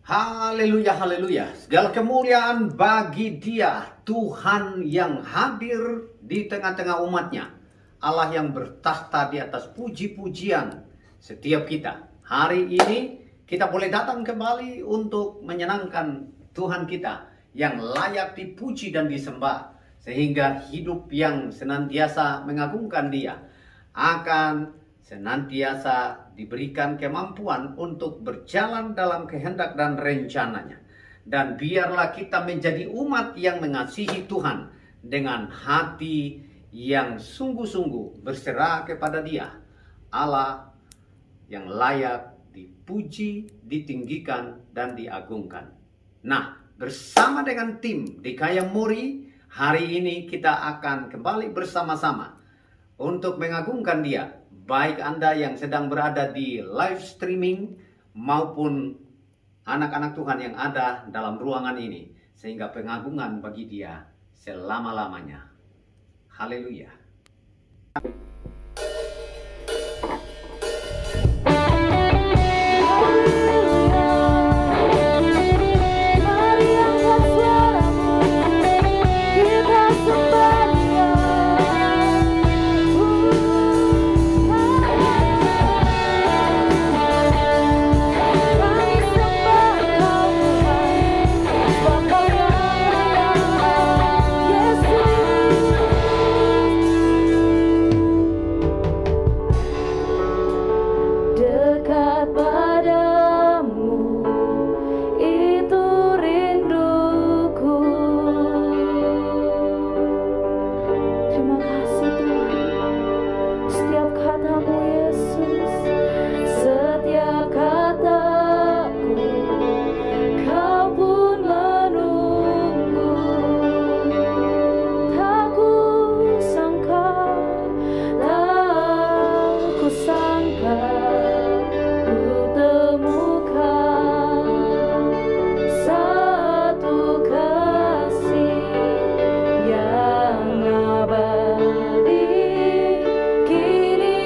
Haleluya, haleluya. Segala kemuliaan bagi Dia, Tuhan yang hadir di tengah-tengah umatnya. Allah yang bertahta di atas puji-pujian setiap kita. Hari ini kita boleh datang kembali untuk menyenangkan Tuhan kita yang layak dipuji dan disembah. Sehingga hidup yang senantiasa mengagungkan Dia akan senantiasa diberikan kemampuan untuk berjalan dalam kehendak dan rencananya. Dan biarlah kita menjadi umat yang mengasihi Tuhan dengan hati yang sungguh-sungguh berserah kepada Dia, Allah yang layak dipuji, ditinggikan, dan diagungkan. Nah, bersama dengan tim DKM Muri, hari ini kita akan kembali bersama-sama untuk mengagungkan Dia. Baik Anda yang sedang berada di live streaming maupun anak-anak Tuhan yang ada dalam ruangan ini. Sehingga pengagungan bagi Dia selama-lamanya. Haleluya. Kini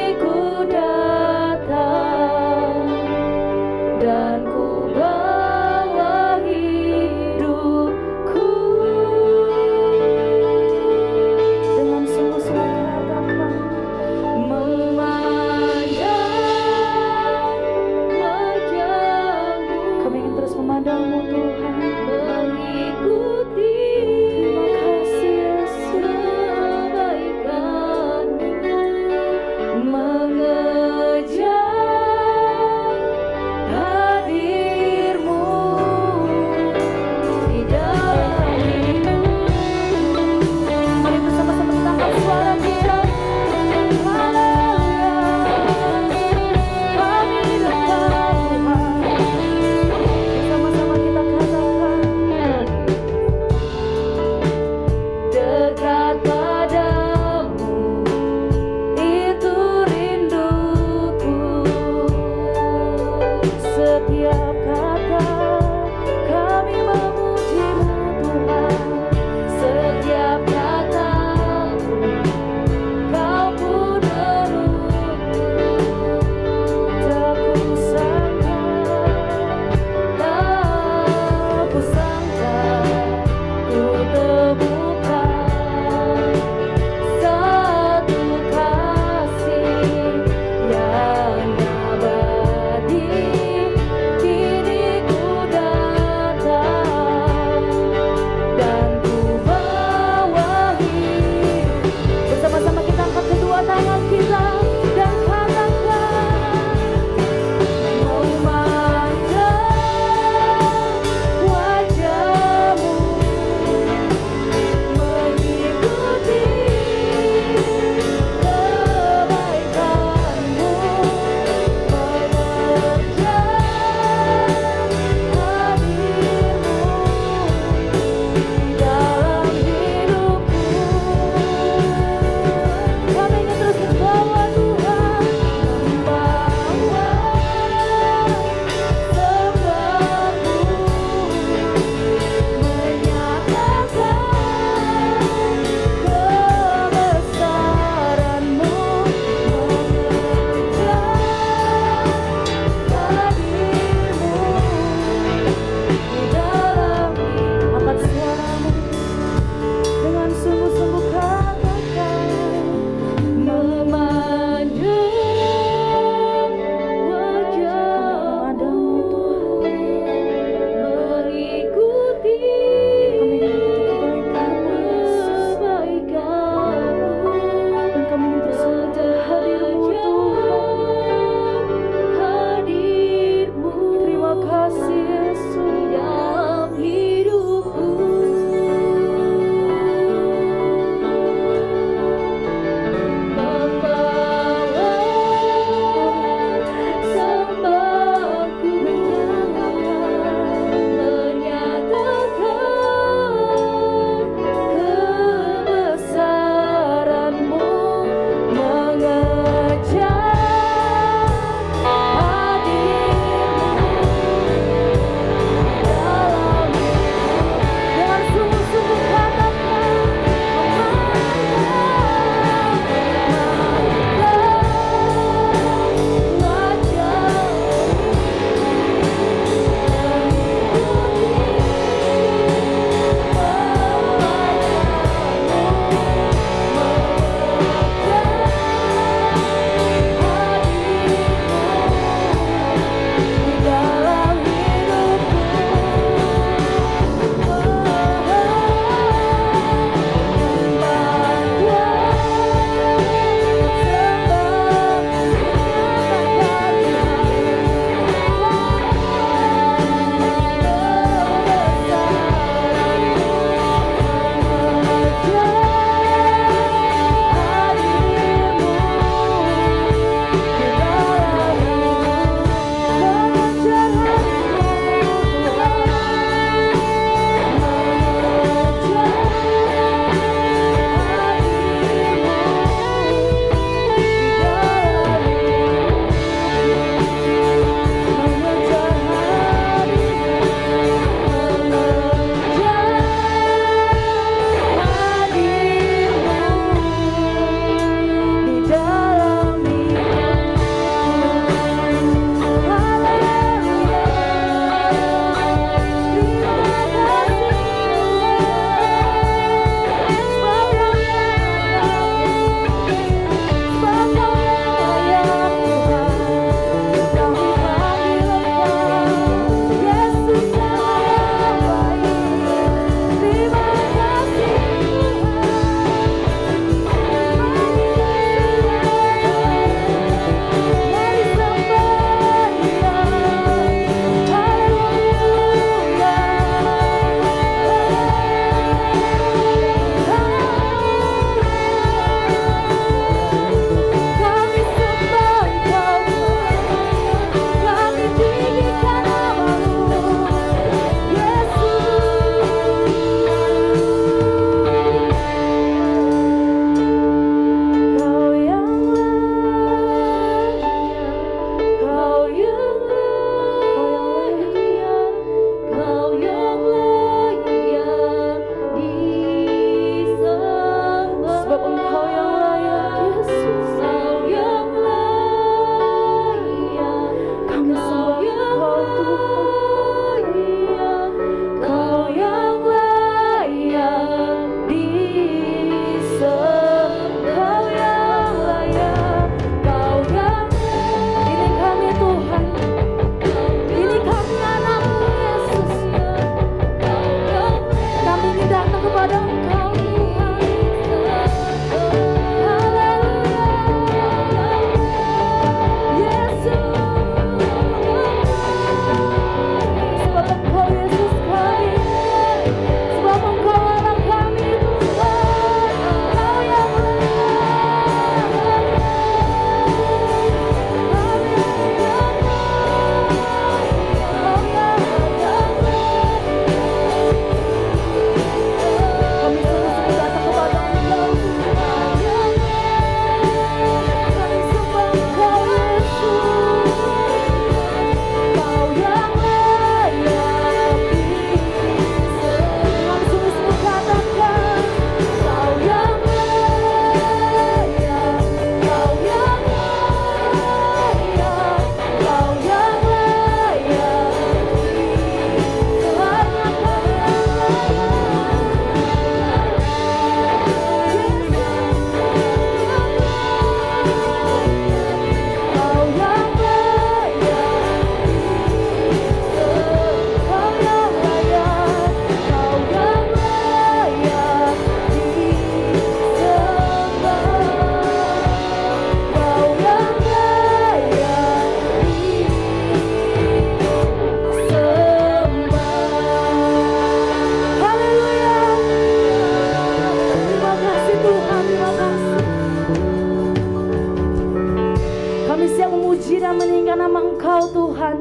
Engkau Tuhan,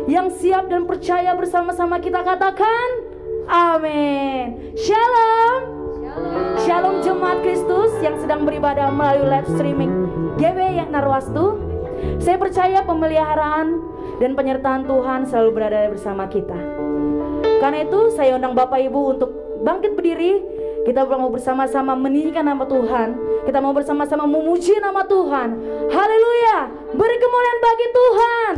yang siap dan percaya bersama-sama kita katakan amin. Shalom. Shalom jemaat Kristus yang sedang beribadah melalui live streaming GW yang Narwastu. Saya percaya pemeliharaan dan penyertaan Tuhan selalu berada bersama kita. Karena itu saya undang Bapak Ibu untuk bangkit berdiri. Kita mau bersama-sama meninggikan nama Tuhan. Kita mau bersama-sama memuji nama Tuhan. Haleluya. Beri kemuliaan bagi Tuhan.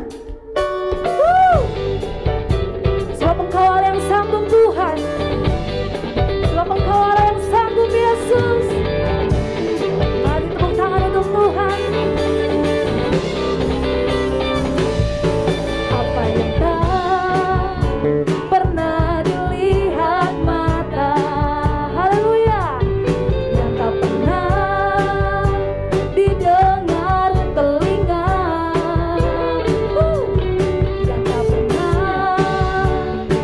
Sebab Engkau Allah yang sanggup Tuhan. Sebab Engkau Allah yang sanggup Yesus. Mari tepuk tangan untuk Tuhan. Apa yang tak pernah dilihat mata, haleluya, yang tak pernah didengar telinga, yang tak pernah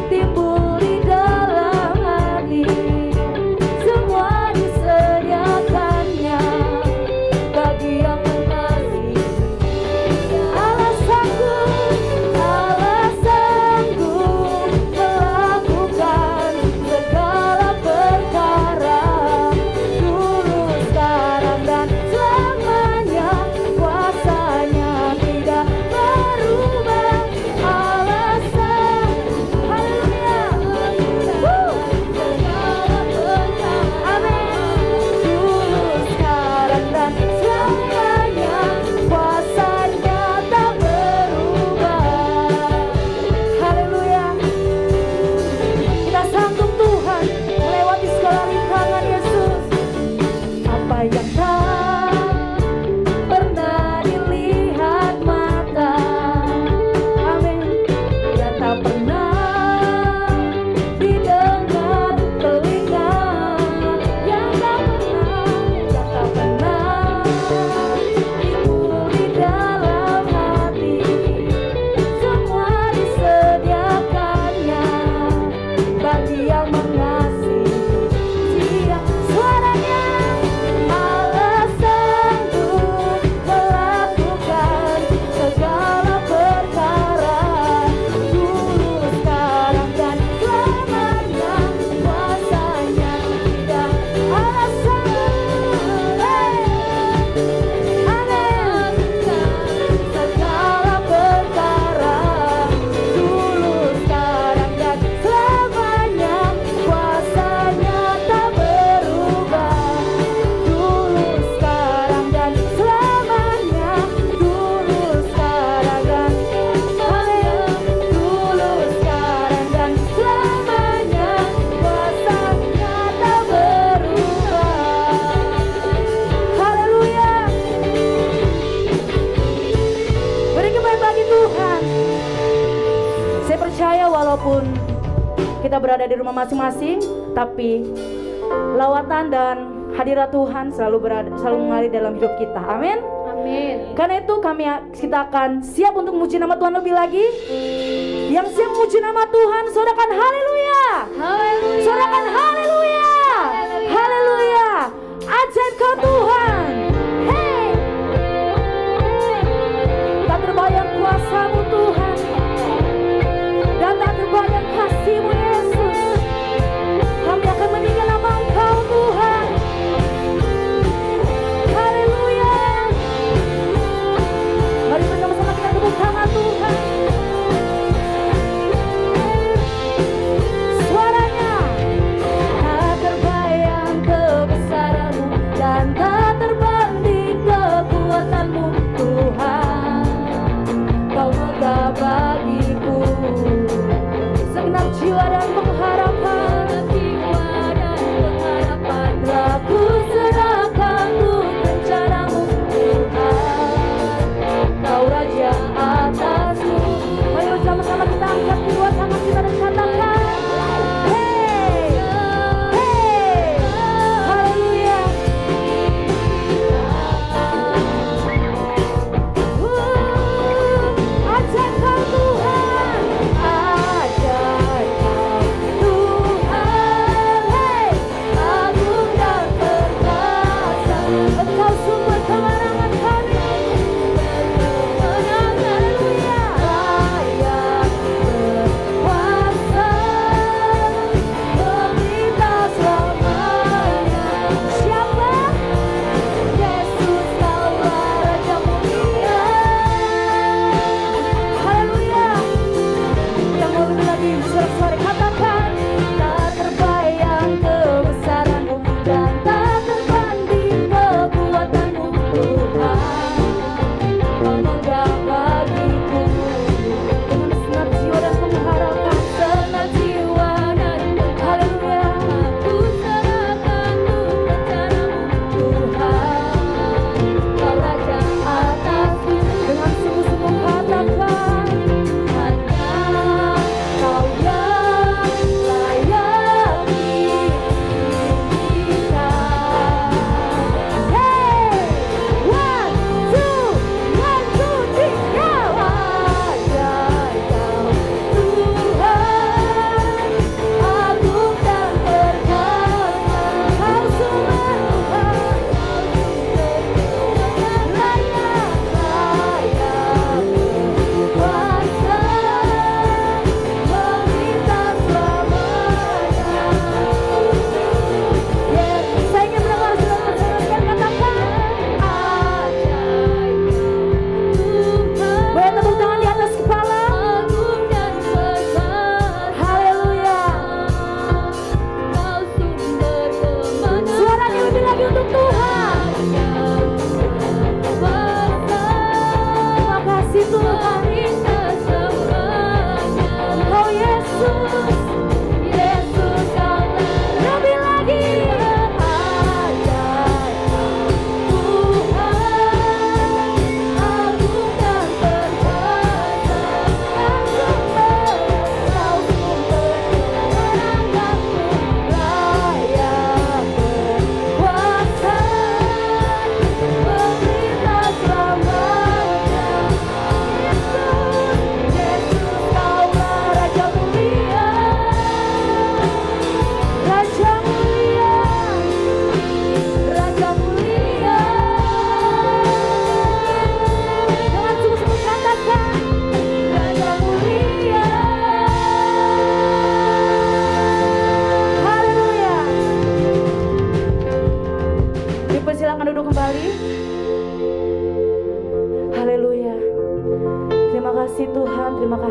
timbul di dalam hati, semua disediakannya bagi yang mengasihi. Allah sanggup melakukan segala perkara, dulu, sekarang, dan selamanya. Kuasanya tidak berubah. Allah sanggup, haleluya, segala perkara, amin. Dulu, sekarang, dan selamanya. Kuasanya tak berubah. Haleluya. Kita sanggup Tuhan melewati segala rintangan Yesus. Apa yang tak pernah dilihat mata, amin, yang tak pernah didengar telinga, yang tak pernah timbul di dalam hati, semua disediakannya bagi yang mengasihi Dia. Suaranya, Allah sanggup melakukan segala perkara, dulu, sekarang, dan selamanya. Kuasanya tidak. Allah sanggup, amin, segala perkara, dulu, sekarang, dan selamanya. Kuasanya tak berubah, dulu, sekarang, dan selamanya. Dulu, sekarang, dan amin, dulu, sekarang, dan selamanya. Kuasanya tak berubah. Haleluya. Beri kemuliaan bagi Tuhan. Saya percaya walaupun kita berada di rumah masing-masing, tapi lawatan dan hadirat Tuhan selalu mengalir dalam hidup kita. Amin. Amin. Karena itu kita akan siap untuk memuji nama Tuhan lebih lagi. Yang siap memuji nama Tuhan, sorakan haleluya. Haleluya. Sorakan haleluya. Haleluya. Ajaib kau Tuhan. Hey. Tak terbayang kuasa-Mu Tuhan, dan tak terbayang kasih-Mu Yesus. Kami akan meninggikan nama Engkau Tuhan. Haleluya. Mari bersama-sama kita tepuk tangan Tuhan. Suaranya,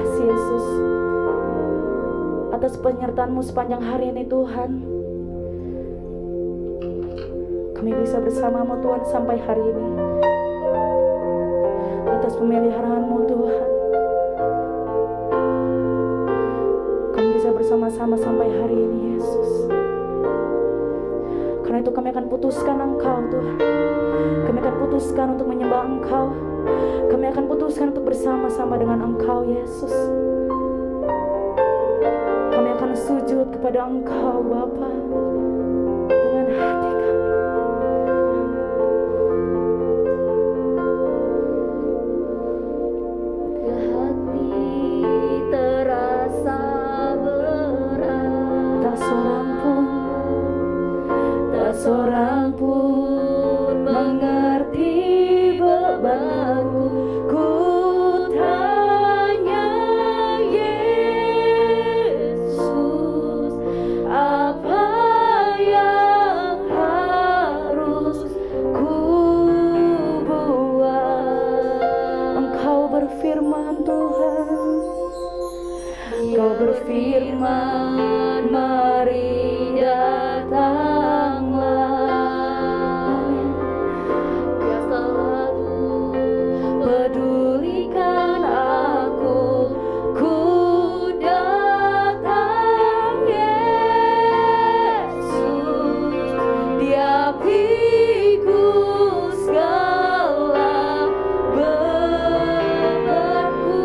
kasih Yesus atas penyertaan-Mu sepanjang hari ini Tuhan. Kami bisa bersama-Mu Tuhan sampai hari ini. Atas pemeliharaan-Mu Tuhan, kami bisa bersama-sama sampai hari ini Yesus. Karena itu kami akan putuskan Engkau Tuhan. Kami akan putuskan untuk menyembah Engkau. Kami akan putuskan untuk bersama-sama dengan Engkau Yesus. Kami akan sujud kepada Engkau Bapa dengan hati kami. Seorang pun mengerti bebanku. Ku tanya Yesus, apa yang harus ku buat? Engkau berfirman Tuhan, Engkau berfirman, mari datanglah. Kau selalu pedulikan aku. Ku datang Yesus, Dia pikul segala bebanku.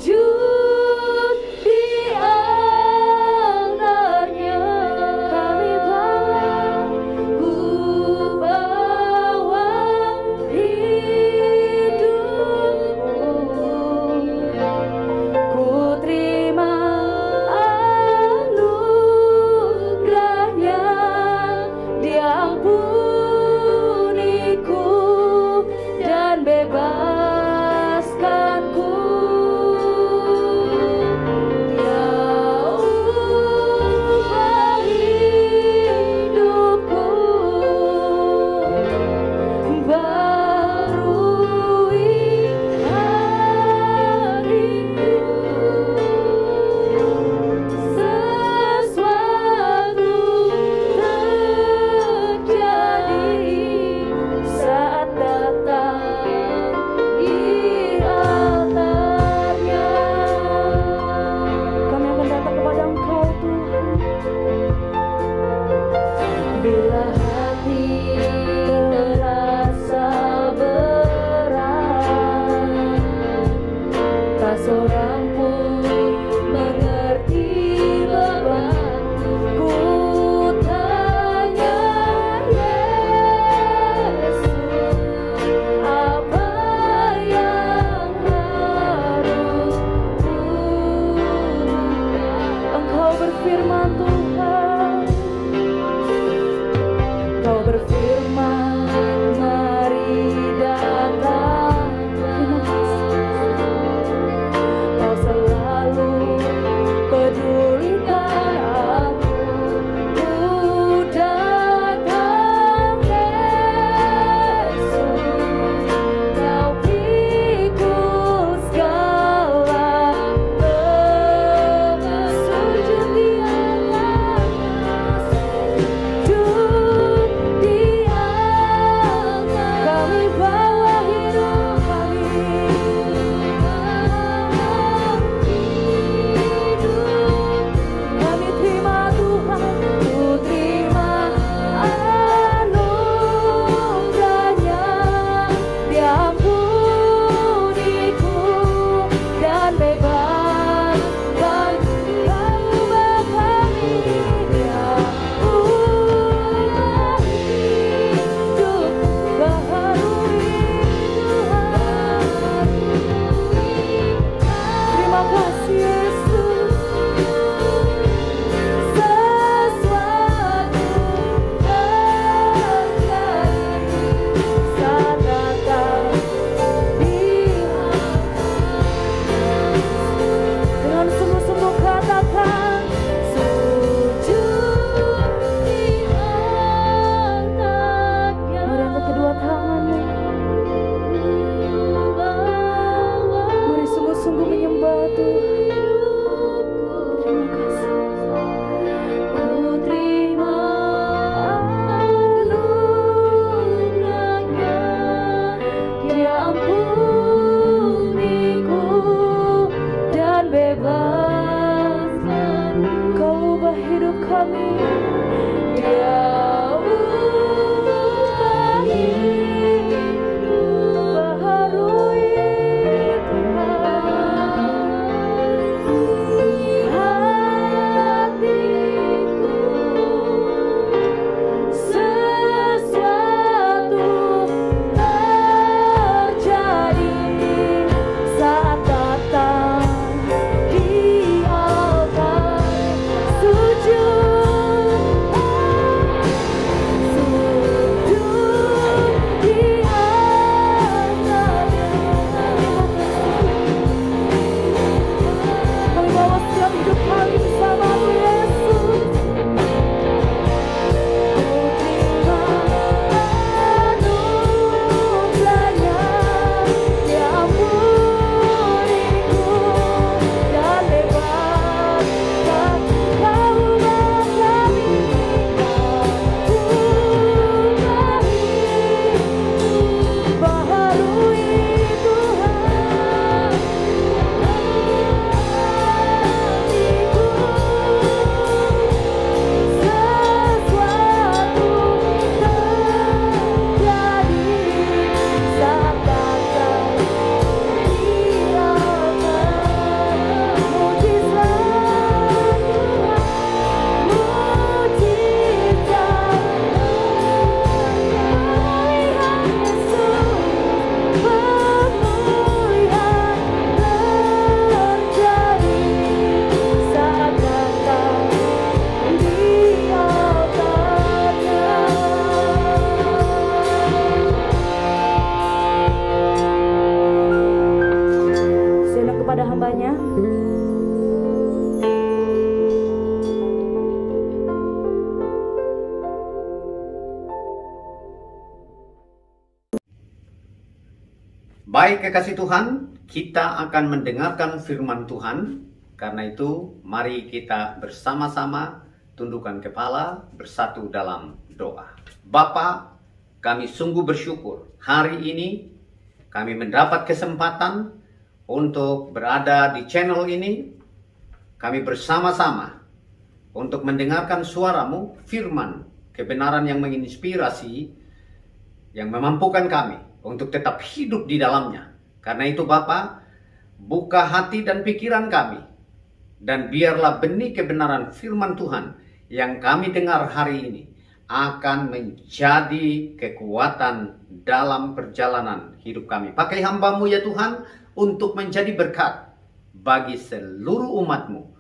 Sujud di altarnya kami bawa, ku bawa hidupku. Ku terima anugerahnya, diampuniku dan bebaskanku. Dia ubah hidupku, barui hariku. Sesuatu terjadi saat datang Baik kekasih Tuhan, kita akan mendengarkan firman Tuhan. Karena itu, mari kita bersama-sama tundukkan kepala bersatu dalam doa. Bapa, kami sungguh bersyukur hari ini kami mendapat kesempatan untuk berada di channel ini. Kami bersama-sama untuk mendengarkan suara-Mu, firman, kebenaran yang menginspirasi, yang memampukan kami untuk tetap hidup di dalamnya. Karena itu Bapa, buka hati dan pikiran kami, dan biarlah benih kebenaran firman Tuhan yang kami dengar hari ini akan menjadi kekuatan dalam perjalanan hidup kami. Pakai hamba-Mu ya Tuhan, untuk menjadi berkat bagi seluruh umat-Mu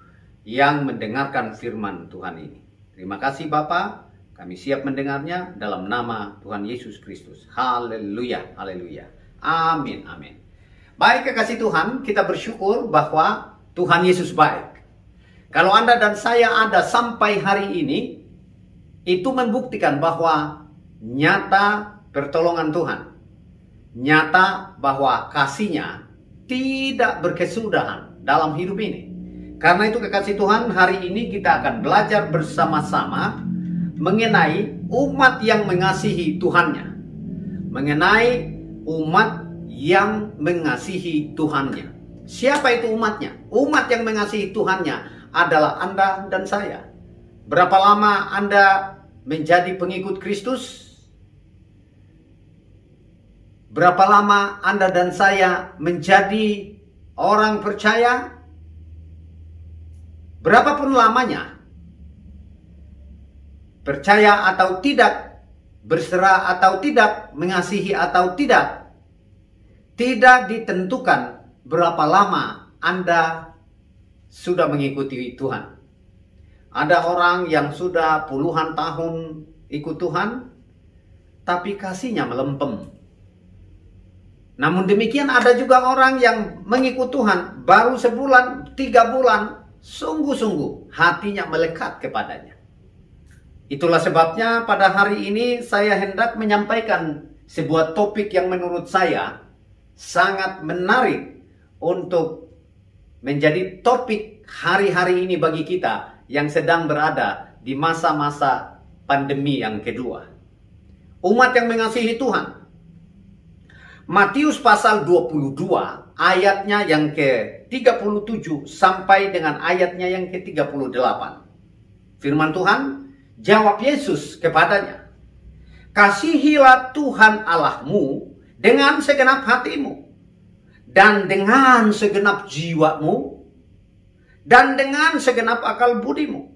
yang mendengarkan firman Tuhan ini. Terima kasih Bapa. Kami siap mendengarnya dalam nama Tuhan Yesus Kristus. Haleluya, haleluya. Amin, amin. Baik kekasih Tuhan, kita bersyukur bahwa Tuhan Yesus baik. Kalau Anda dan saya ada sampai hari ini, itu membuktikan bahwa nyata pertolongan Tuhan. Nyata bahwa kasih-Nya tidak berkesudahan dalam hidup ini. Karena itu kekasih Tuhan, hari ini kita akan belajar bersama-sama mengenai umat yang mengasihi Tuhannya. Mengenai umat yang mengasihi Tuhannya. Siapa itu umatnya? Umat yang mengasihi Tuhannya adalah Anda dan saya. Berapa lama Anda menjadi pengikut Kristus? Berapa lama Anda dan saya menjadi orang percaya? Berapapun lamanya, percaya atau tidak, berserah atau tidak, mengasihi atau tidak, tidak ditentukan berapa lama Anda sudah mengikuti Tuhan. Ada orang yang sudah puluhan tahun ikut Tuhan, tapi kasihnya melempem. Namun demikian ada juga orang yang mengikut Tuhan baru sebulan, 3 bulan, sungguh-sungguh hatinya melekat kepadanya. Itulah sebabnya pada hari ini saya hendak menyampaikan sebuah topik yang menurut saya sangat menarik untuk menjadi topik hari-hari ini bagi kita yang sedang berada di masa-masa pandemi yang kedua. Umat yang mengasihi Tuhan. Matius pasal 22 ayatnya yang ke-37 sampai dengan ayatnya yang ke-38. Firman Tuhan, jawab Yesus kepadanya, kasihilah Tuhan Allahmu dengan segenap hatimu, dan dengan segenap jiwamu, dan dengan segenap akal budimu.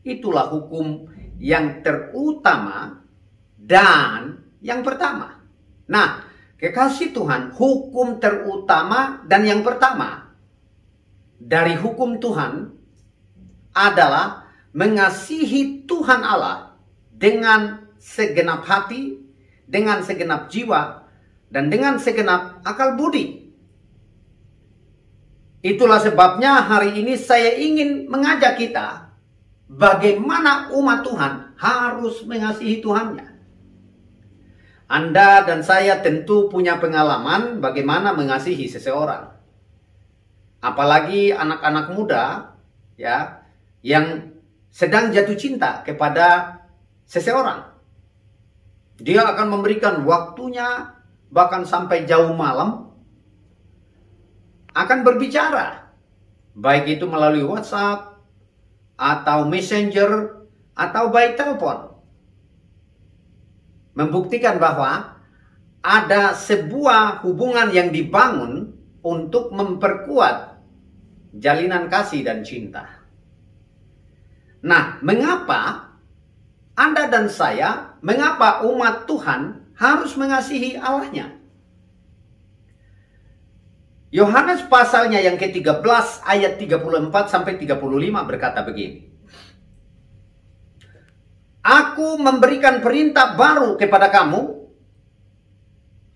Itulah hukum yang terutama dan yang pertama. Nah, kekasih Tuhan, hukum terutama dan yang pertama dari hukum Tuhan adalah mengasihi Tuhan Allah dengan segenap hati, dengan segenap jiwa, dan dengan segenap akal budi. Itulah sebabnya hari ini saya ingin mengajak kita bagaimana umat Tuhan harus mengasihi Tuhannya. Anda dan saya tentu punya pengalaman bagaimana mengasihi seseorang. Apalagi anak-anak muda ya yang sedang jatuh cinta kepada seseorang. Dia akan memberikan waktunya bahkan sampai jauh malam, akan berbicara, baik itu melalui WhatsApp atau Messenger atau by telepon. Membuktikan bahwa ada sebuah hubungan yang dibangun untuk memperkuat jalinan kasih dan cinta. Nah, mengapa Anda dan saya, mengapa umat Tuhan harus mengasihi Allahnya? Yohanes pasalnya yang ke-13 ayat 34 sampai 35 berkata begini. Aku memberikan perintah baru kepada kamu,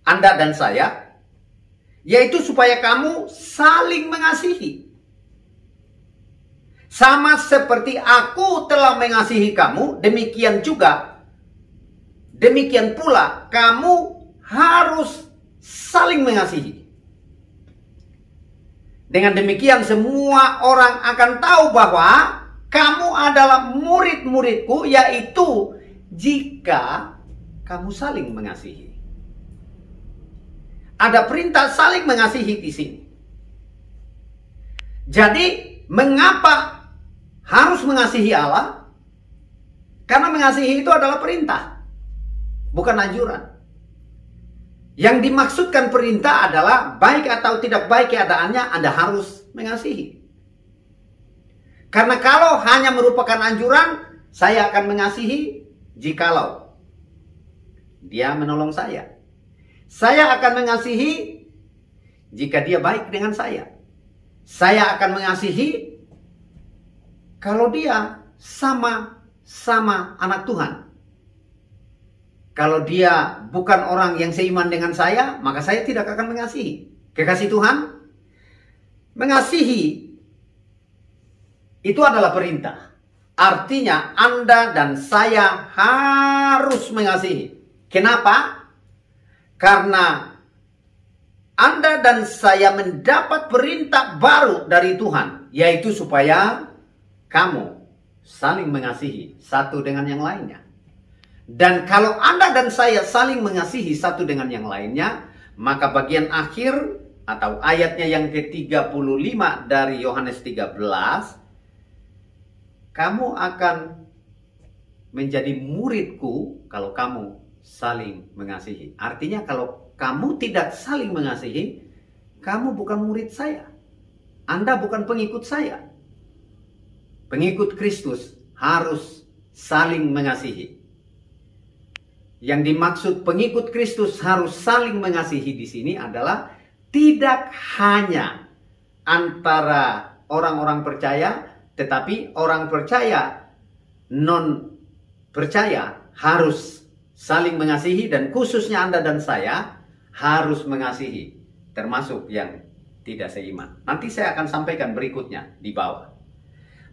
Anda dan saya, yaitu supaya kamu saling mengasihi. Sama seperti aku telah mengasihi kamu, demikian pula kamu harus saling mengasihi. Dengan demikian semua orang akan tahu bahwa kamu adalah murid-muridku, yaitu jika kamu saling mengasihi. Ada perintah saling mengasihi di sini. Jadi, mengapa harus mengasihi Allah? Karena mengasihi itu adalah perintah, bukan anjuran. Yang dimaksudkan perintah adalah baik atau tidak baik keadaannya, Anda harus mengasihi. Karena kalau hanya merupakan anjuran, saya akan mengasihi jikalau dia menolong saya. Saya akan mengasihi jika dia baik dengan saya. Saya akan mengasihi kalau dia sama anak Tuhan. Kalau dia bukan orang yang seiman dengan saya, maka saya tidak akan mengasihi. Kekasih Tuhan, mengasihi itu adalah perintah. Artinya Anda dan saya harus mengasihi. Kenapa? Karena Anda dan saya mendapat perintah baru dari Tuhan, yaitu supaya kamu saling mengasihi satu dengan yang lainnya. Dan kalau Anda dan saya saling mengasihi satu dengan yang lainnya, maka bagian akhir atau ayatnya yang ke-35 dari Yohanes 13, kamu akan menjadi muridku kalau kamu saling mengasihi. Artinya kalau kamu tidak saling mengasihi, kamu bukan murid saya. Anda bukan pengikut saya. Pengikut Kristus harus saling mengasihi. Yang dimaksud pengikut Kristus harus saling mengasihi di sini adalah tidak hanya antara orang-orang percaya, tetapi orang percaya, non percaya harus saling mengasihi, dan khususnya Anda dan saya harus mengasihi, termasuk yang tidak seiman. Nanti saya akan sampaikan berikutnya di bawah.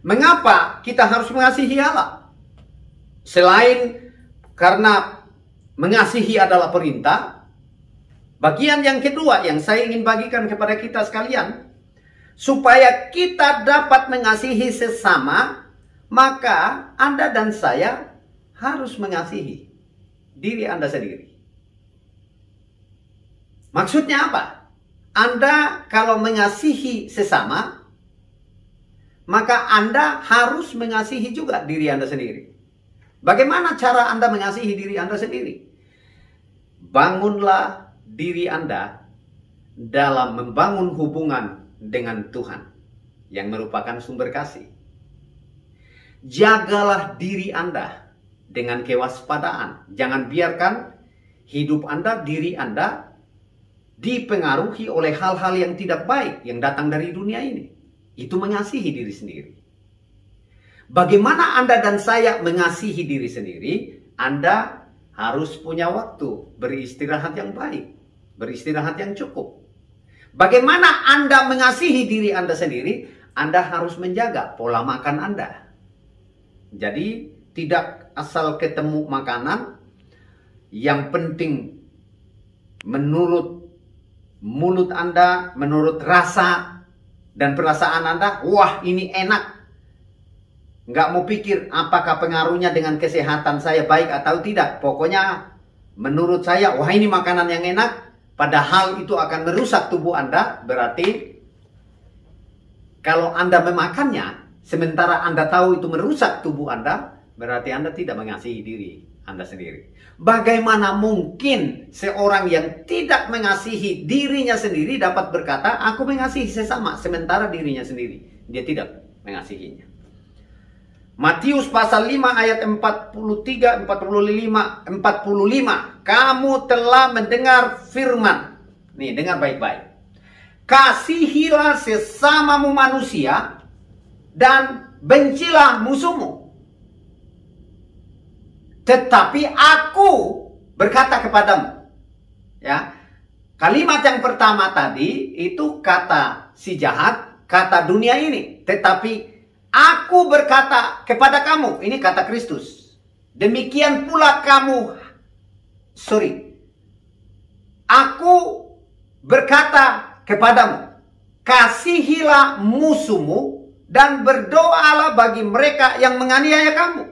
Mengapa kita harus mengasihi Allah? Selain karena mengasihi adalah perintah, bagian yang kedua yang saya ingin bagikan kepada kita sekalian, supaya kita dapat mengasihi sesama, maka Anda dan saya harus mengasihi diri Anda sendiri. Maksudnya apa? Anda kalau mengasihi sesama, maka Anda harus mengasihi juga diri Anda sendiri. Bagaimana cara Anda mengasihi diri Anda sendiri? Bangunlah diri Anda dalam membangun hubungan dengan Tuhan yang merupakan sumber kasih. Jagalah diri Anda dengan kewaspadaan. Jangan biarkan hidup Anda, diri Anda dipengaruhi oleh hal-hal yang tidak baik yang datang dari dunia ini. Itu mengasihi diri sendiri. Bagaimana Anda dan saya mengasihi diri sendiri? Anda harus punya waktu beristirahat yang baik, beristirahat yang cukup. Bagaimana Anda mengasihi diri Anda sendiri? Anda harus menjaga pola makan Anda. Jadi tidak asal ketemu makanan, yang penting menurut mulut Anda, menurut rasa dan perasaan Anda, wah ini enak. Nggak mau pikir apakah pengaruhnya dengan kesehatan saya baik atau tidak. Pokoknya menurut saya, wah ini makanan yang enak. Padahal itu akan merusak tubuh Anda. Berarti kalau Anda memakannya, sementara Anda tahu itu merusak tubuh Anda, berarti Anda tidak mengasihi diri Anda sendiri. Bagaimana mungkin seorang yang tidak mengasihi dirinya sendiri dapat berkata, aku mengasihi sesama, sementara dirinya sendiri dia tidak mengasihinya. Matius pasal 5 ayat 43, 45, 45. Kamu telah mendengar firman. Nih, dengar baik-baik. Kasihilah sesamamu manusia dan bencilah musuhmu. Tetapi aku berkata kepadamu. Ya. Kalimat yang pertama tadi itu kata si jahat, kata dunia ini. Tetapi aku berkata kepada kamu, ini kata Kristus. Demikian pula kamu, aku berkata kepadamu, kasihilah musuhmu dan berdoalah bagi mereka yang menganiaya kamu.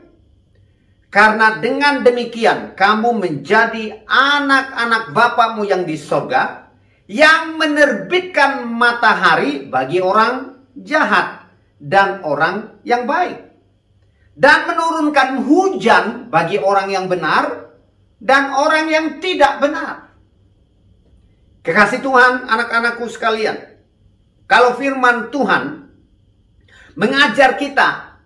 Karena dengan demikian kamu menjadi anak-anak Bapamu yang di sorga, yang menerbitkan matahari bagi orang jahat dan orang yang baik, dan menurunkan hujan bagi orang yang benar dan orang yang tidak benar. Kekasih Tuhan, anak-anakku sekalian, kalau firman Tuhan mengajar kita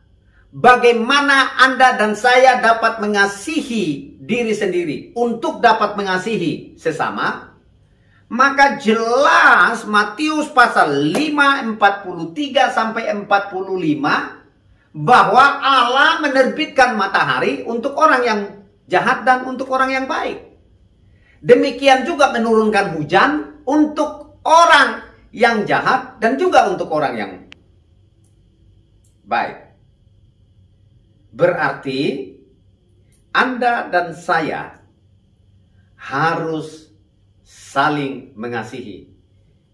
bagaimana Anda dan saya dapat mengasihi diri sendiri untuk dapat mengasihi sesama, maka jelas Matius pasal 5, 43 sampai 45 bahwa Allah menerbitkan matahari untuk orang yang jahat dan untuk orang yang baik. Demikian juga menurunkan hujan untuk orang yang jahat dan juga untuk orang yang baik. Berarti Anda dan saya harus saling mengasihi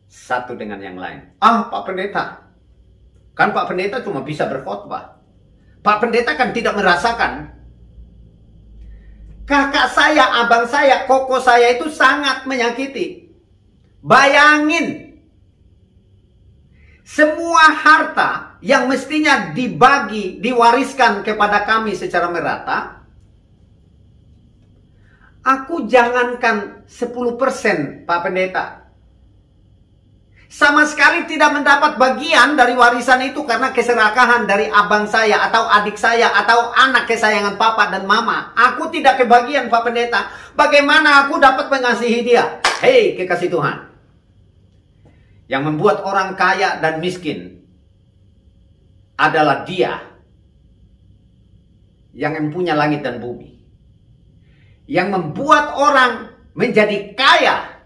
satu dengan yang lain. Pak Pendeta, kan Pak Pendeta cuma bisa berkhotbah. Pak Pendeta kan tidak merasakan. Kakak saya, abang saya, koko saya itu sangat menyakiti. Bayangin, semua harta yang mestinya dibagi, diwariskan kepada kami secara merata, aku jangankan 10%, Pak Pendeta. Sama sekali tidak mendapat bagian dari warisan itu karena keserakahan dari abang saya atau adik saya atau anak kesayangan papa dan mama. Aku tidak kebagian, Pak Pendeta. Bagaimana aku dapat mengasihi dia? Hei, kekasih Tuhan. Yang membuat orang kaya dan miskin adalah Dia yang mempunyai langit dan bumi. Yang membuat orang menjadi kaya,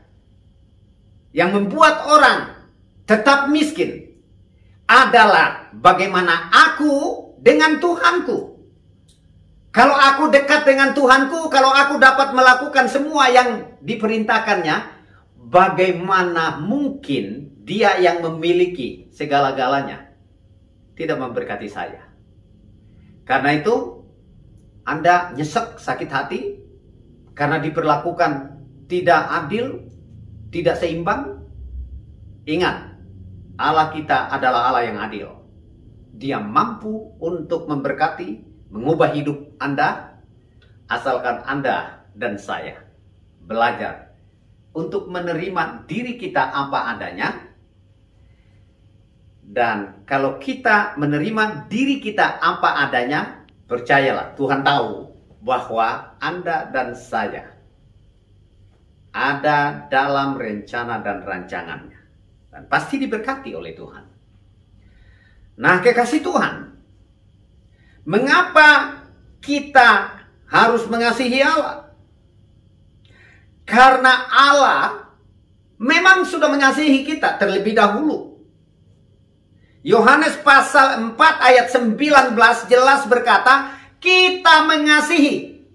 yang membuat orang tetap miskin, adalah bagaimana aku dengan Tuhanku. Kalau aku dekat dengan Tuhanku, kalau aku dapat melakukan semua yang diperintahkannya, bagaimana mungkin dia yang memiliki segala-galanya tidak memberkati saya? Karena itu, Anda nyesek, sakit hati, karena diperlakukan tidak adil, tidak seimbang. Ingat, Allah kita adalah Allah yang adil. Dia mampu untuk memberkati, mengubah hidup Anda, asalkan Anda dan saya belajar untuk menerima diri kita apa adanya. Dan kalau kita menerima diri kita apa adanya, percayalah, Tuhan tahu bahwa Anda dan saya ada dalam rencana dan rancangannya. Dan pasti diberkati oleh Tuhan. Nah, kekasih Tuhan, mengapa kita harus mengasihi Allah? Karena Allah memang sudah mengasihi kita terlebih dahulu. Yohanes pasal 4 ayat 19 jelas berkata, kita mengasihi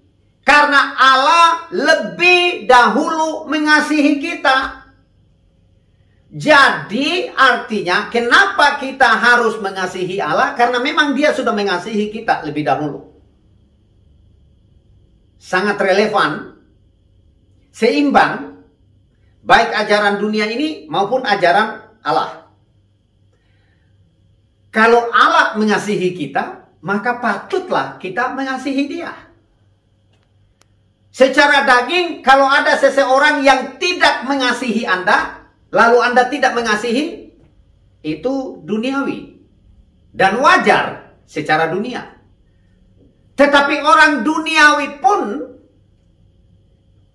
karena Allah lebih dahulu mengasihi kita. Jadi artinya kenapa kita harus mengasihi Allah? Karena memang dia sudah mengasihi kita lebih dahulu. Sangat relevan, seimbang, baik ajaran dunia ini maupun ajaran Allah. Kalau Allah mengasihi kita, maka patutlah kita mengasihi dia. Secara daging, kalau ada seseorang yang tidak mengasihi Anda, lalu Anda tidak mengasihi, itu duniawi. Dan wajar secara dunia. Tetapi orang duniawi pun,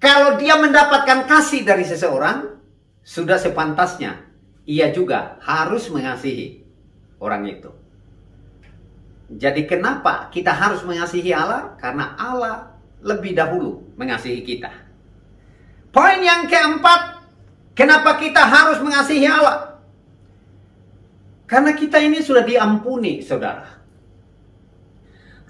kalau dia mendapatkan kasih dari seseorang, sudah sepantasnya ia juga harus mengasihi orang itu. Jadi kenapa kita harus mengasihi Allah? Karena Allah lebih dahulu mengasihi kita. Poin yang keempat, kenapa kita harus mengasihi Allah? Karena kita ini sudah diampuni, saudara.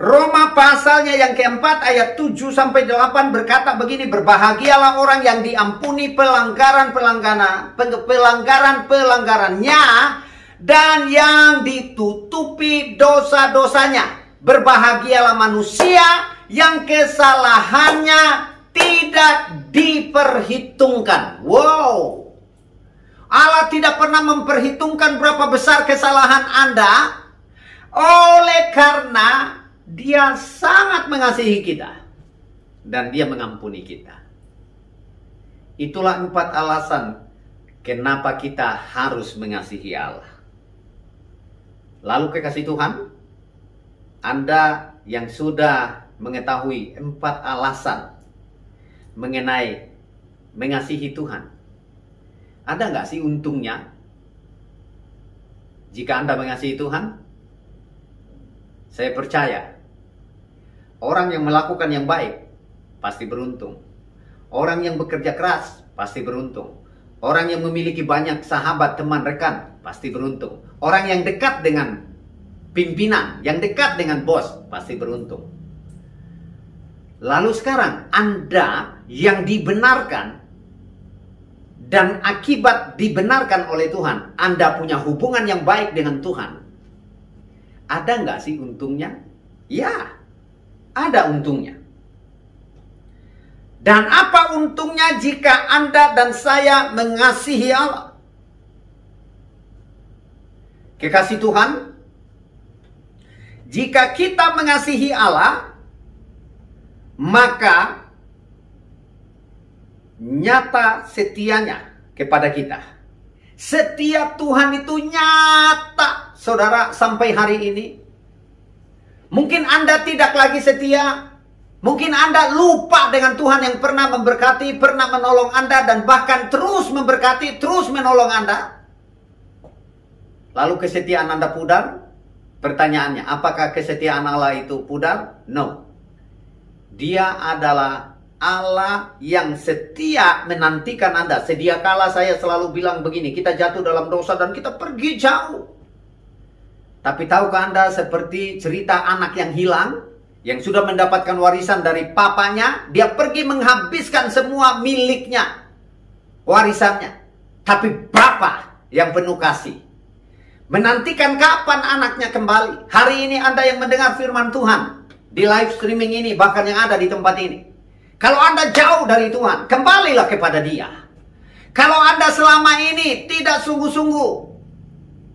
Roma pasalnya yang keempat ayat 7-8 berkata begini, berbahagialah orang yang diampuni pelanggaran-pelanggarannya dan yang ditutupi dosa-dosanya. Berbahagialah manusia yang kesalahannya tidak diperhitungkan. Wow. Allah tidak pernah memperhitungkan berapa besar kesalahan Anda. Oleh karena dia sangat mengasihi kita. Dan dia mengampuni kita. Itulah 4 alasan kenapa kita harus mengasihi Allah. Lalu kekasih Tuhan, Anda yang sudah mengetahui 4 alasan mengenai mengasihi Tuhan, ada nggak sih untungnya jika Anda mengasihi Tuhan? Saya percaya orang yang melakukan yang baik pasti beruntung. Orang yang bekerja keras pasti beruntung. Orang yang memiliki banyak sahabat, teman, rekan pasti beruntung. Orang yang dekat dengan pimpinan, yang dekat dengan bos pasti beruntung. Lalu sekarang Anda yang dibenarkan dan akibat dibenarkan oleh Tuhan, Anda punya hubungan yang baik dengan Tuhan. Ada nggak sih untungnya? Ya, ada untungnya. Dan apa untungnya jika Anda dan saya mengasihi Allah? Kekasih Tuhan, jika kita mengasihi Allah, maka nyata setianya kepada kita. Setia Tuhan itu nyata, saudara, sampai hari ini. Mungkin Anda tidak lagi setia. Mungkin Anda lupa dengan Tuhan yang pernah memberkati, pernah menolong Anda, dan bahkan terus memberkati, terus menolong Anda. Lalu kesetiaan Anda pudar? Pertanyaannya, apakah kesetiaan Allah itu pudar? No. Dia adalah Allah yang setia menantikan Anda. Sedia kala saya selalu bilang begini, kita jatuh dalam dosa dan kita pergi jauh. Tapi tahukah Anda seperti cerita anak yang hilang, yang sudah mendapatkan warisan dari papanya, dia pergi menghabiskan semua miliknya. warisannya. Tapi Bapa yang penuh kasih menantikan kapan anaknya kembali. Hari ini Anda yang mendengar firman Tuhan di live streaming ini, bahkan yang ada di tempat ini. Kalau Anda jauh dari Tuhan, kembalilah kepada Dia. Kalau Anda selama ini tidak sungguh-sungguh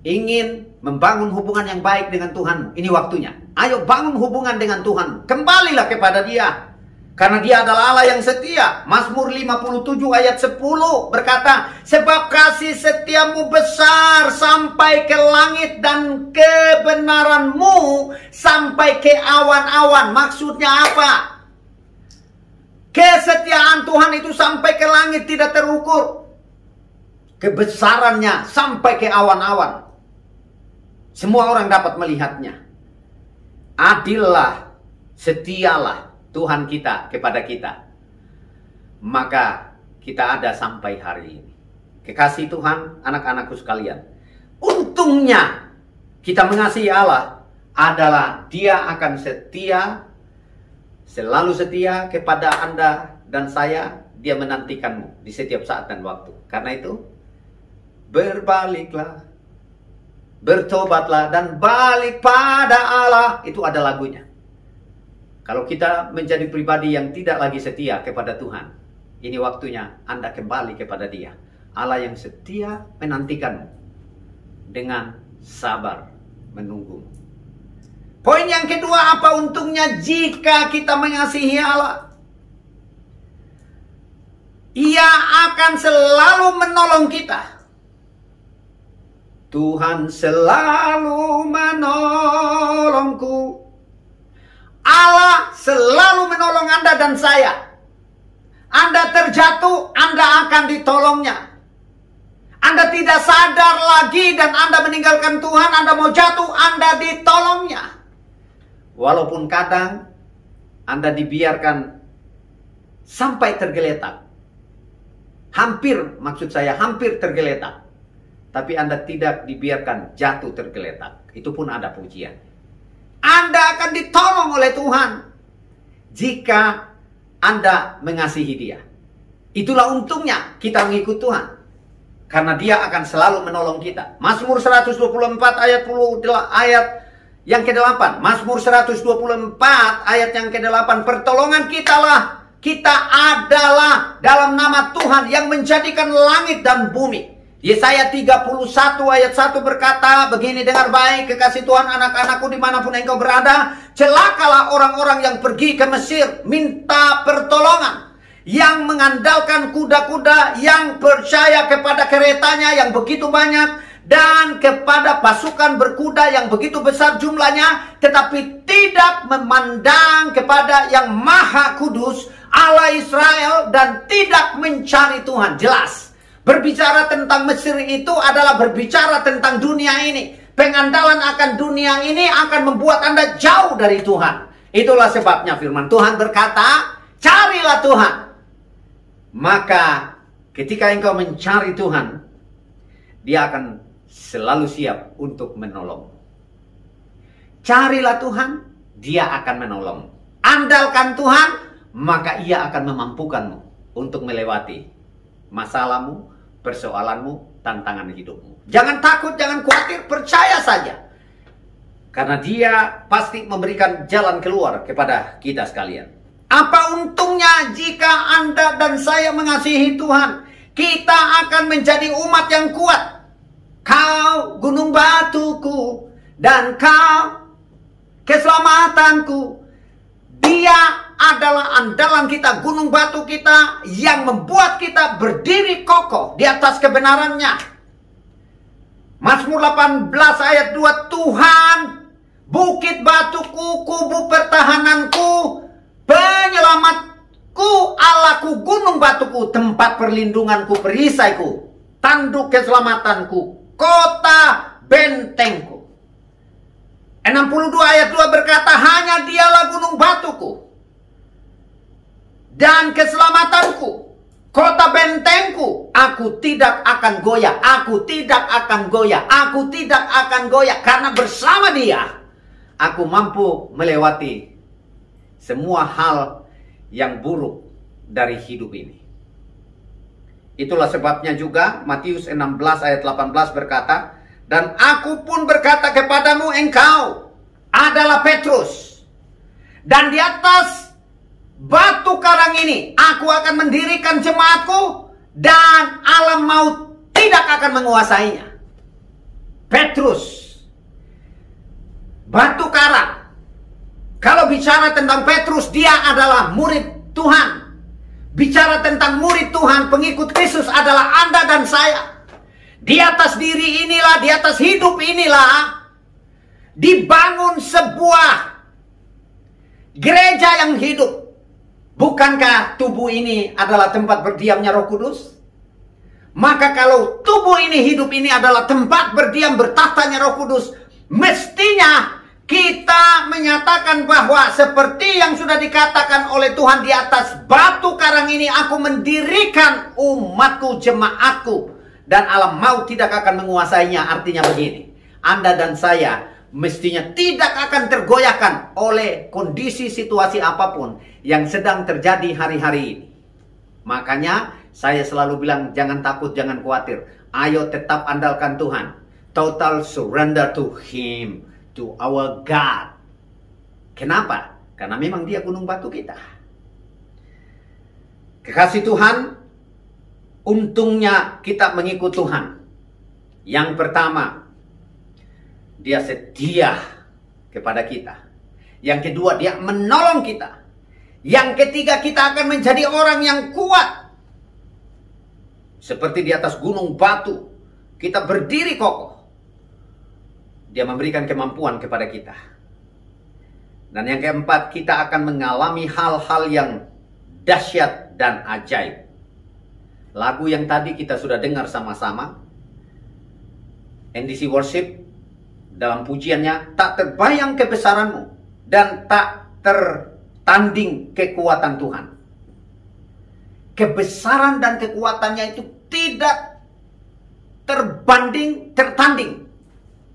ingin membangun hubungan yang baik dengan Tuhan, ini waktunya. Ayo bangun hubungan dengan Tuhan. Kembalilah kepada Dia. Karena Dia adalah Allah yang setia. Mazmur 57 ayat 10 berkata, sebab kasih setiamu besar sampai ke langit dan kebenaranmu sampai ke awan-awan. Maksudnya apa? Kesetiaan Tuhan itu sampai ke langit tidak terukur. Kebesarannya sampai ke awan-awan. Semua orang dapat melihatnya. Adillah, setialah Tuhan kita kepada kita. Maka kita ada sampai hari ini. Kekasih Tuhan, anak-anakku sekalian. Untungnya kita mengasihi Allah adalah Dia akan setia, selalu setia kepada Anda dan saya. Dia menantikanmu di setiap saat dan waktu. Karena itu, berbaliklah, bertobatlah, dan balik pada Allah. Itu ada lagunya. Kalau kita menjadi pribadi yang tidak lagi setia kepada Tuhan, ini waktunya Anda kembali kepada Dia. Allah yang setia menantikanmu dengan sabar menunggumu. Poin yang kedua, apa untungnya jika kita mengasihi Allah? Ia akan selalu menolong kita. Tuhan selalu menolongku. Allah selalu menolong Anda dan saya. Anda terjatuh, Anda akan ditolongnya. Anda tidak sadar lagi dan Anda meninggalkan Tuhan, Anda mau jatuh, Anda ditolongnya. Walaupun kadang Anda dibiarkan sampai tergeletak. Maksud saya hampir tergeletak. Tapi Anda tidak dibiarkan jatuh tergeletak. Itu pun ada pujian. Anda akan ditolong oleh Tuhan jika Anda mengasihi Dia. Itulah untungnya kita mengikut Tuhan. Karena Dia akan selalu menolong kita. Mazmur 124 ayat yang ke-8. Mazmur 124 ayat yang ke-8. Pertolongan kita adalah dalam nama Tuhan yang menjadikan langit dan bumi. Yesaya 31 ayat 1 berkata begini, dengar baik kekasih Tuhan anak-anakku dimanapun engkau berada. Celakalah orang-orang yang pergi ke Mesir minta pertolongan. Yang mengandalkan kuda-kuda, yang percaya kepada keretanya yang begitu banyak. Dan kepada pasukan berkuda yang begitu besar jumlahnya. Tetapi tidak memandang kepada yang maha kudus Allah Israel dan tidak mencari Tuhan. Jelas. Berbicara tentang Mesir itu adalah berbicara tentang dunia ini. Pengandalan akan dunia ini akan membuat Anda jauh dari Tuhan. Itulah sebabnya firman Tuhan berkata, carilah Tuhan. Maka ketika engkau mencari Tuhan, Dia akan selalu siap untuk menolong. Carilah Tuhan, Dia akan menolong. Andalkan Tuhan, maka Ia akan memampukanmu untuk melewati masalahmu, persoalanmu, tantangan hidupmu. Jangan takut, jangan khawatir, percaya saja. Karena Dia pasti memberikan jalan keluar kepada kita sekalian. Apa untungnya jika Anda dan saya mengasihi Tuhan? Kita akan menjadi umat yang kuat. Kau gunung batuku dan kau keselamatanku. Dia adalah andalan kita, gunung batu kita yang membuat kita berdiri kokoh di atas kebenarannya. Mazmur 18 ayat 2, Tuhan bukit batuku, kubu pertahananku, penyelamatku, Allahku, gunung batuku, tempat perlindunganku, perisaiku, tanduk keselamatanku, kota bentengku. 62 ayat 2 berkata, hanya Dialah gunung batuku dan keselamatanku, kota bentengku. Aku tidak akan goyah, aku tidak akan goyah, aku tidak akan goyah. Karena bersama Dia, aku mampu melewati semua hal yang buruk dari hidup ini. Itulah sebabnya juga Matius 16 ayat 18 berkata, dan aku pun berkata kepadamu, engkau adalah Petrus, dan di atas batu karang ini aku akan mendirikan jemaatku, dan alam maut tidak akan menguasainya. Petrus, batu karang. Kalau bicara tentang Petrus, dia adalah murid Tuhan. Bicara tentang murid Tuhan, pengikut Kristus adalah Anda dan saya. Di atas diri inilah, di atas hidup inilah dibangun sebuah gereja yang hidup. Bukankah tubuh ini adalah tempat berdiamnya Roh Kudus? Maka kalau tubuh ini, hidup ini adalah tempat berdiam bertahtanya Roh Kudus, mestinya kita menyatakan bahwa seperti yang sudah dikatakan oleh Tuhan, di atas batu karang ini aku mendirikan umatku, jemaatku, dan alam maut tidak akan menguasainya. Artinya begini, Anda dan saya mestinya tidak akan tergoyahkan oleh kondisi situasi apapun yang sedang terjadi hari-hari ini. Makanya saya selalu bilang, jangan takut, jangan khawatir. Ayo tetap andalkan Tuhan. Total surrender to Him, to our God. Kenapa? Karena memang Dia gunung batu kita. Kekasih Tuhan, untungnya kita mengikut Tuhan. Yang pertama, Dia setia kepada kita. Yang kedua, Dia menolong kita. Yang ketiga, kita akan menjadi orang yang kuat. Seperti di atas gunung batu, kita berdiri kokoh. Dia memberikan kemampuan kepada kita. Dan yang keempat, kita akan mengalami hal-hal yang dahsyat dan ajaib. Lagu yang tadi kita sudah dengar sama-sama, NDC Worship, dalam pujiannya, tak terbayang kebesaranmu dan tak tertanding kekuatan Tuhan. Kebesaran dan kekuatannya itu tidak tertanding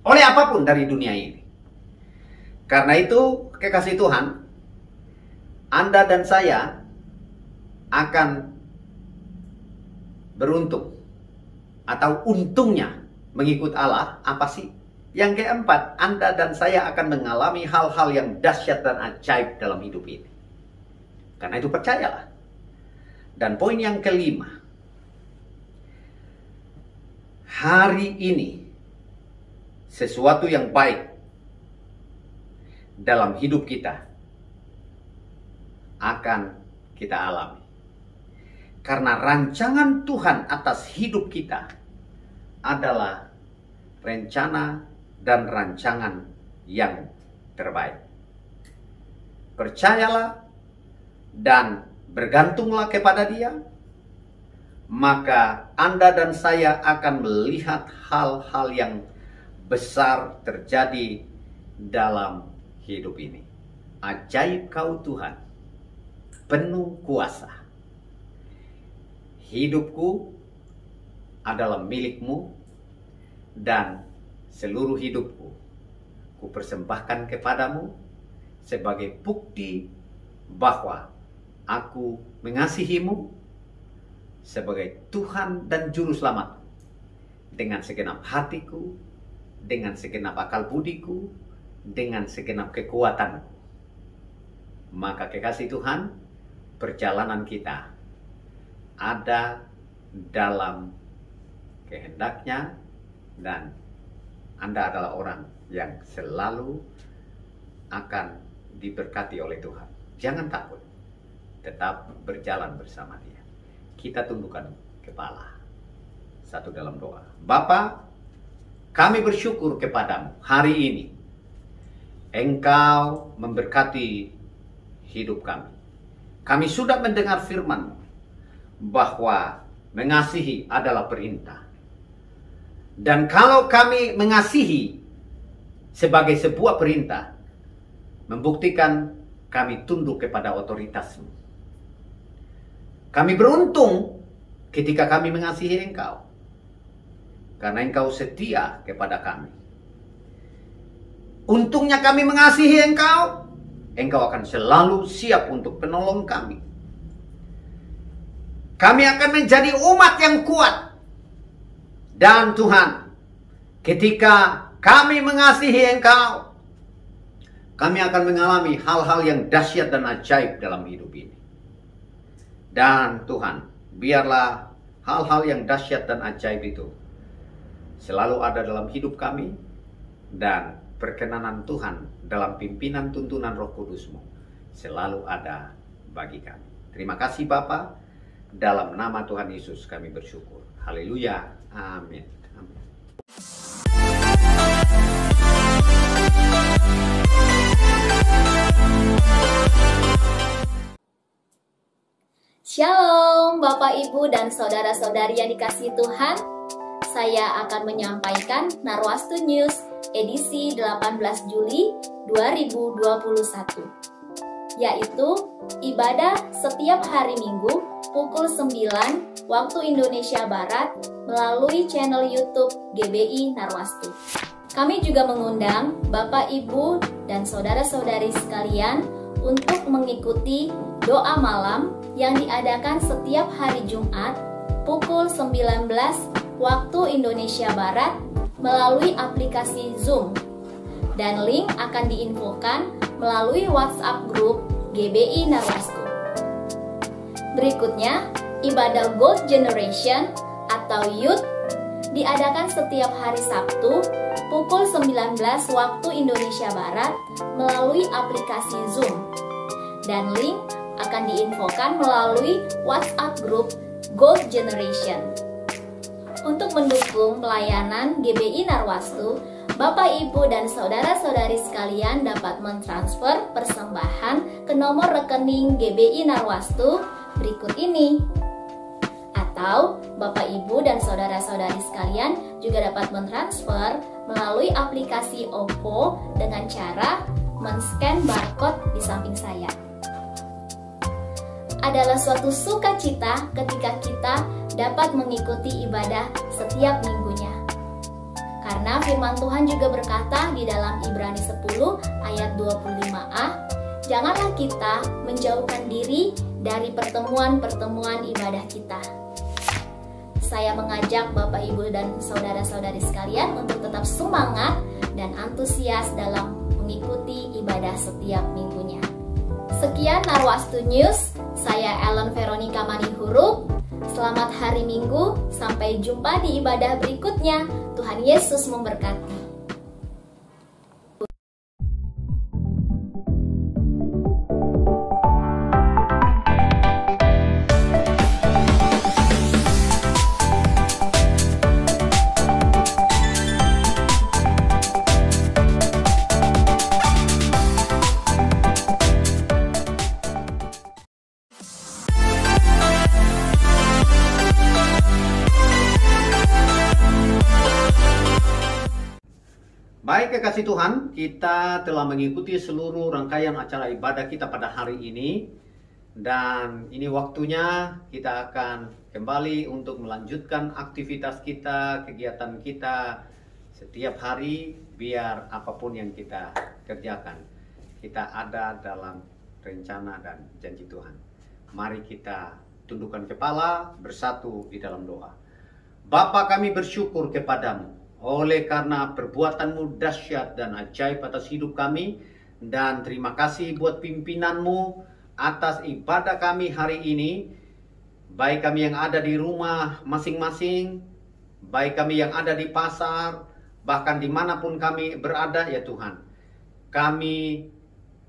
oleh apapun dari dunia ini. Karena itu, kekasih Tuhan, Anda dan saya akan beruntung atau untungnya mengikut Allah. Apa sih? Yang keempat, Anda dan saya akan mengalami hal-hal yang dahsyat dan ajaib dalam hidup ini. Karena itu percayalah. Dan poin yang kelima, hari ini sesuatu yang baik dalam hidup kita akan kita alami. Karena rancangan Tuhan atas hidup kita adalah rencana dan rancangan yang terbaik. Percayalah dan bergantunglah kepada Dia, maka Anda dan saya akan melihat hal-hal yang besar terjadi dalam hidup ini. Ajaib Kau Tuhan, penuh kuasa. Hidupku adalah milik-Mu, dan seluruh hidupku ku persembahkan kepadamu sebagai bukti bahwa aku mengasihi-Mu sebagai Tuhan dan Juru Selamat, dengan segenap hatiku, dengan segenap akal budiku, dengan segenap kekuatanku. Maka kekasih Tuhan, perjalanan kita ada dalam kehendak-Nya, dan Anda adalah orang yang selalu akan diberkati oleh Tuhan. Jangan takut, tetap berjalan bersama Dia. Kita tundukkan kepala. Satu dalam doa. Bapa, kami bersyukur kepadamu hari ini. Engkau memberkati hidup kami. Kami sudah mendengar firman-Mu bahwa mengasihi adalah perintah. Dan kalau kami mengasihi sebagai sebuah perintah, membuktikan kami tunduk kepada otoritas-Mu. Kami beruntung ketika kami mengasihi Engkau, karena Engkau setia kepada kami. Untungnya kami mengasihi Engkau, Engkau akan selalu siap untuk penolong kami. Kami akan menjadi umat yang kuat. Dan Tuhan, ketika kami mengasihi Engkau, kami akan mengalami hal-hal yang dahsyat dan ajaib dalam hidup ini. Dan Tuhan, biarlah hal-hal yang dahsyat dan ajaib itu selalu ada dalam hidup kami, dan perkenanan Tuhan dalam pimpinan tuntunan Roh Kudus-Mu selalu ada bagi kami. Terima kasih Bapa, dalam nama Tuhan Yesus kami bersyukur. Haleluya, amin. Amin. Shalom Bapak Ibu dan saudara-saudari yang dikasihi Tuhan. Saya akan menyampaikan Narwastu News edisi 18 Juli 2021, yaitu ibadah setiap hari Minggu pukul 9 waktu Indonesia Barat melalui channel YouTube GBI Narwastu. Kami juga mengundang Bapak Ibu dan saudara-saudari sekalian untuk mengikuti doa malam yang diadakan setiap hari Jumat pukul 19 waktu Indonesia Barat melalui aplikasi Zoom, dan link akan diinfokan melalui WhatsApp grup GBI Narwastu. Berikutnya, ibadah Gold Generation atau Youth diadakan setiap hari Sabtu pukul 19 waktu Indonesia Barat melalui aplikasi Zoom, dan link akan diinfokan melalui WhatsApp grup Gold Generation. Untuk mendukung pelayanan GBI Narwastu, Bapak Ibu dan saudara-saudari sekalian dapat mentransfer persembahan ke nomor rekening GBI Narwastu berikut ini. Atau Bapak Ibu dan saudara-saudari sekalian juga dapat mentransfer melalui aplikasi OVO dengan cara men-scan barcode di samping saya. Adalah suatu sukacita ketika kita dapat mengikuti ibadah setiap minggunya. Karena firman Tuhan juga berkata di dalam Ibrani 10 ayat 25a, janganlah kita menjauhkan diri dari pertemuan-pertemuan ibadah kita. Saya mengajak Bapak Ibu dan saudara-saudari sekalian untuk tetap semangat dan antusias dalam mengikuti ibadah setiap minggunya. Sekian Narwastu News, saya Ellen Veronica Manihuruk. Selamat hari Minggu, sampai jumpa di ibadah berikutnya. Tuhan Yesus memberkati. Baik kekasih Tuhan, kita telah mengikuti seluruh rangkaian acara ibadah kita pada hari ini. Dan ini waktunya kita akan kembali untuk melanjutkan aktivitas kita, kegiatan kita setiap hari. Biar apapun yang kita kerjakan, kita ada dalam rencana dan janji Tuhan. Mari kita tundukkan kepala, bersatu di dalam doa. Bapa, kami bersyukur kepadamu oleh karena perbuatanmu dahsyat dan ajaib atas hidup kami. Dan terima kasih buat pimpinanmu atas ibadah kami hari ini. Baik kami yang ada di rumah masing-masing, baik kami yang ada di pasar, bahkan dimanapun kami berada ya Tuhan. Kami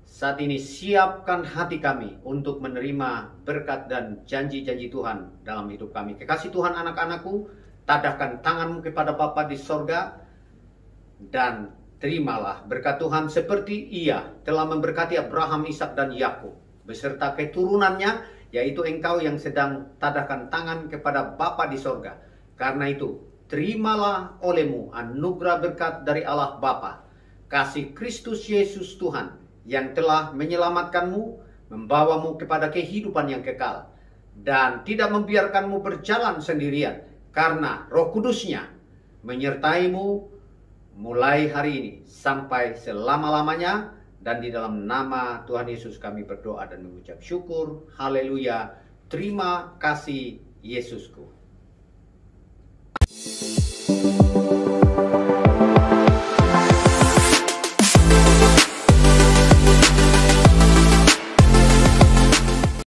saat ini siapkan hati kami untuk menerima berkat dan janji-janji Tuhan dalam hidup kami. Kekasih Tuhan anak-anakku, tadahkan tanganmu kepada Bapa di sorga, dan terimalah berkat Tuhan seperti Ia telah memberkati Abraham, Ishak dan Yakub beserta keturunannya, yaitu engkau yang sedang tadahkan tangan kepada Bapa di sorga. Karena itu, terimalah olehmu anugerah berkat dari Allah Bapa, kasih Kristus Yesus Tuhan yang telah menyelamatkanmu, membawamu kepada kehidupan yang kekal, dan tidak membiarkanmu berjalan sendirian, karena Roh Kudus-Nya menyertaimu mulai hari ini sampai selama-lamanya. Dan di dalam nama Tuhan Yesus kami berdoa dan mengucap syukur. Haleluya. Terima kasih Yesusku.